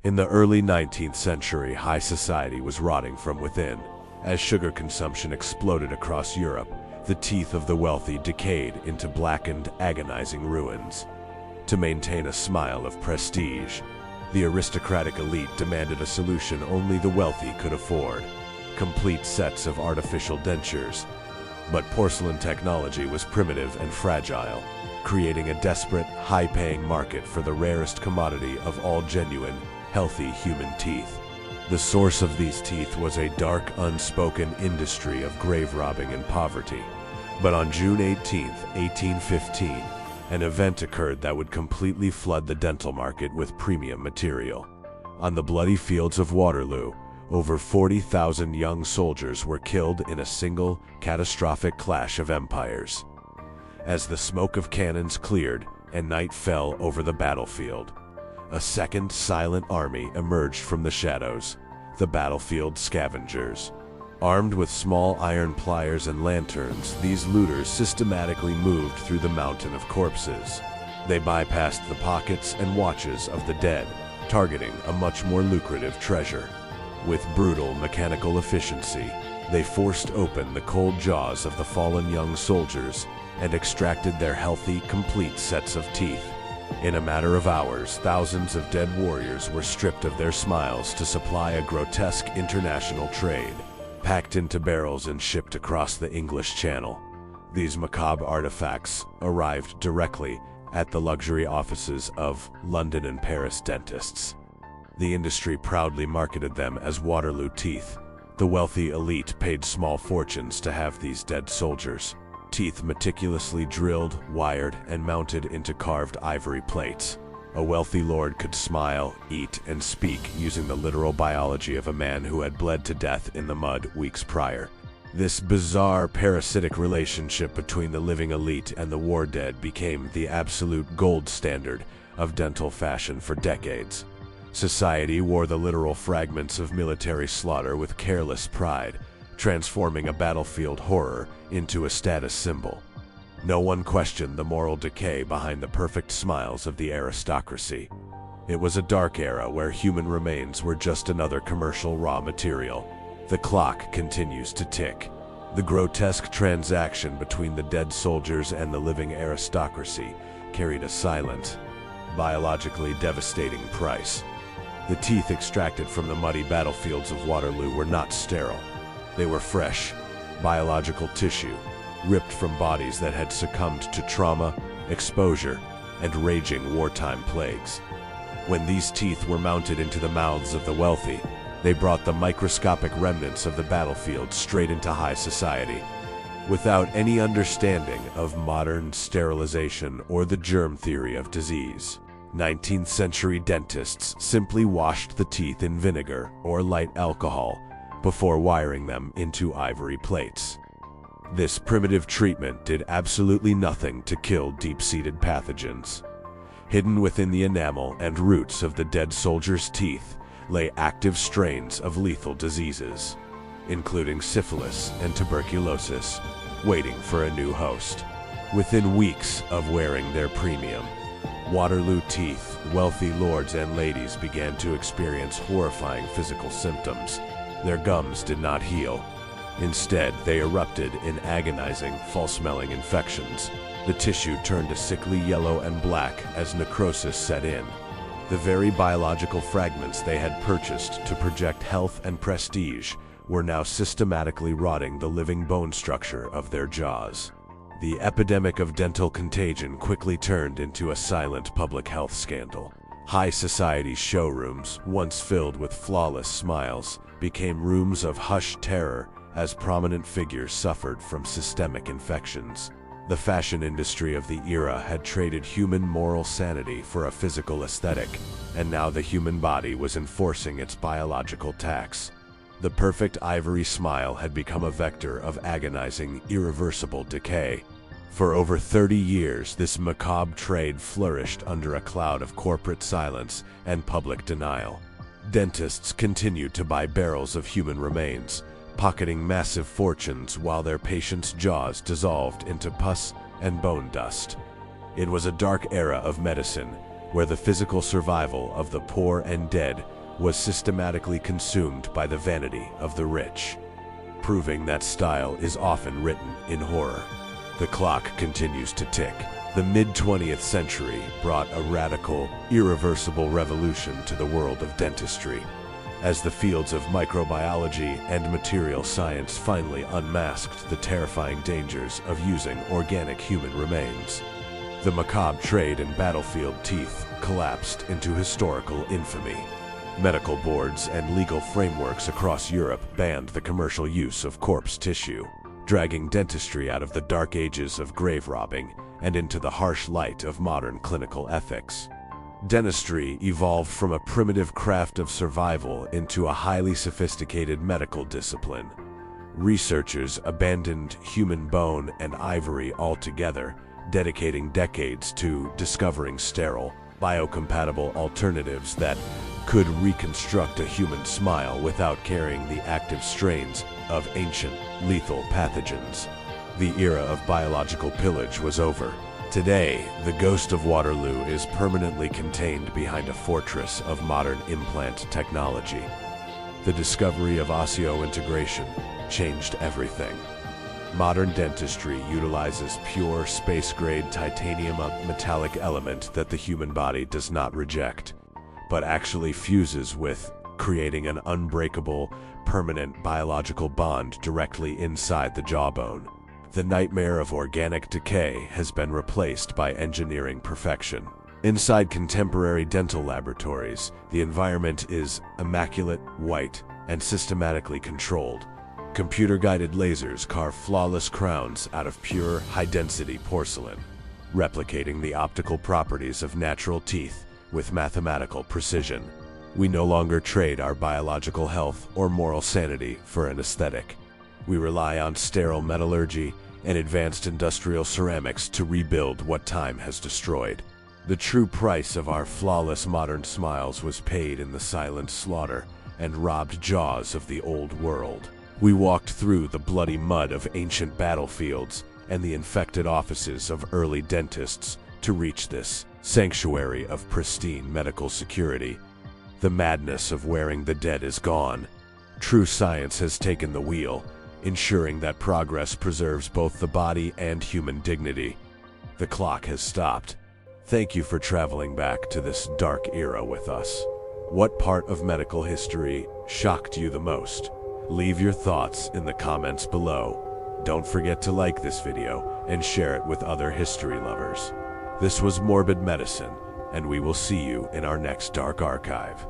In the early 19th century, high society was rotting from within. As sugar consumption exploded across Europe, the teeth of the wealthy decayed into blackened, agonizing ruins. To maintain a smile of prestige, the aristocratic elite demanded a solution only the wealthy could afford: complete sets of artificial dentures. But porcelain technology was primitive and fragile, creating a desperate, high-paying market for the rarest commodity of all genuine, healthy human teeth. The source of these teeth was a dark, unspoken industry of grave robbing and poverty. But on June 18, 1815, an event occurred that would completely flood the dental market with premium material. On the bloody fields of Waterloo, over 40,000 young soldiers were killed in a single, catastrophic clash of empires. As the smoke of cannons cleared and night fell over the battlefield, a second silent army emerged from the shadows: the battlefield Scavengers. Armed with small iron pliers and lanterns, these looters systematically moved through the mountain of corpses. They bypassed the pockets and watches of the dead, targeting a much more lucrative treasure. With brutal mechanical efficiency, they forced open the cold jaws of the fallen young soldiers and extracted their healthy, complete sets of teeth. In a matter of hours, thousands of dead warriors were stripped of their smiles to supply a grotesque international trade, packed into barrels and shipped across the English Channel. These macabre artifacts arrived directly at the luxury offices of London and Paris dentists. The industry proudly marketed them as Waterloo Teeth. The wealthy elite paid small fortunes to have these dead soldiers' teeth meticulously drilled, wired, and mounted into carved ivory plates. A wealthy lord could smile, eat, and speak using the literal biology of a man who had bled to death in the mud weeks prior. This bizarre parasitic relationship between the living elite and the war dead became the absolute gold standard of dental fashion for decades. Society wore the literal fragments of military slaughter with careless pride, transforming a battlefield horror into a status symbol. No one questioned the moral decay behind the perfect smiles of the aristocracy. It was a dark era where human remains were just another commercial raw material. The clock continues to tick. The grotesque transaction between the dead soldiers and the living aristocracy carried a silent, biologically devastating price. The teeth extracted from the muddy battlefields of Waterloo were not sterile. They were fresh, biological tissue, ripped from bodies that had succumbed to trauma, exposure, and raging wartime plagues. When these teeth were mounted into the mouths of the wealthy, they brought the microscopic remnants of the battlefield straight into high society. Without any understanding of modern sterilization or the germ theory of disease, 19th century dentists simply washed the teeth in vinegar or light alcohol before wiring them into ivory plates. This primitive treatment did absolutely nothing to kill deep-seated pathogens. Hidden within the enamel and roots of the dead soldiers' teeth lay active strains of lethal diseases, including syphilis and tuberculosis, waiting for a new host. Within weeks of wearing their premium Waterloo teeth, wealthy lords and ladies began to experience horrifying physical symptoms. Their gums did not heal. Instead, they erupted in agonizing, foul-smelling infections. The tissue turned a sickly yellow and black as necrosis set in. The very biological fragments they had purchased to project health and prestige were now systematically rotting the living bone structure of their jaws. The epidemic of dental contagion quickly turned into a silent public health scandal. High society showrooms, once filled with flawless smiles, became rooms of hushed terror as prominent figures suffered from systemic infections. The fashion industry of the era had traded human moral sanity for a physical aesthetic, and now the human body was enforcing its biological tax. The perfect ivory smile had become a vector of agonizing, irreversible decay. For over 30 years, this macabre trade flourished under a cloud of corporate silence and public denial. Dentists continued to buy barrels of human remains, pocketing massive fortunes while their patients' jaws dissolved into pus and bone dust. It was a dark era of medicine, where the physical survival of the poor and dead was systematically consumed by the vanity of the rich, proving that style is often written in horror. The clock continues to tick. The mid-20th century brought a radical, irreversible revolution to the world of dentistry, as the fields of microbiology and material science finally unmasked the terrifying dangers of using organic human remains. The macabre trade in battlefield teeth collapsed into historical infamy. Medical boards and legal frameworks across Europe banned the commercial use of corpse tissue, dragging dentistry out of the dark ages of grave robbing and into the harsh light of modern clinical ethics. Dentistry evolved from a primitive craft of survival into a highly sophisticated medical discipline. Researchers abandoned human bone and ivory altogether, dedicating decades to discovering sterile, biocompatible alternatives that could reconstruct a human smile without carrying the active strains of ancient, lethal pathogens. The era of biological pillage was over. Today, the ghost of Waterloo is permanently contained behind a fortress of modern implant technology. The discovery of osseointegration changed everything. Modern dentistry utilizes pure space-grade titanium, a metallic element that the human body does not reject, but actually fuses with, creating an unbreakable, permanent biological bond directly inside the jawbone. The nightmare of organic decay has been replaced by engineering perfection. Inside contemporary dental laboratories, the environment is immaculate, white, and systematically controlled. Computer-guided lasers carve flawless crowns out of pure, high-density porcelain, replicating the optical properties of natural teeth with mathematical precision. We no longer trade our biological health or moral sanity for an aesthetic. We rely on sterile metallurgy and advanced industrial ceramics to rebuild what time has destroyed. The true price of our flawless modern smiles was paid in the silent slaughter and robbed jaws of the old world. We walked through the bloody mud of ancient battlefields and the infected offices of early dentists to reach this sanctuary of pristine medical security. The madness of wearing the dead is gone. True science has taken the wheel, ensuring that progress preserves both the body and human dignity. The clock has stopped. Thank you for traveling back to this dark era with us. What part of medical history shocked you the most? Leave your thoughts in the comments below. Don't forget to like this video and share it with other history lovers. This was Morbid Medicine, and we will see you in our next Dark Archive.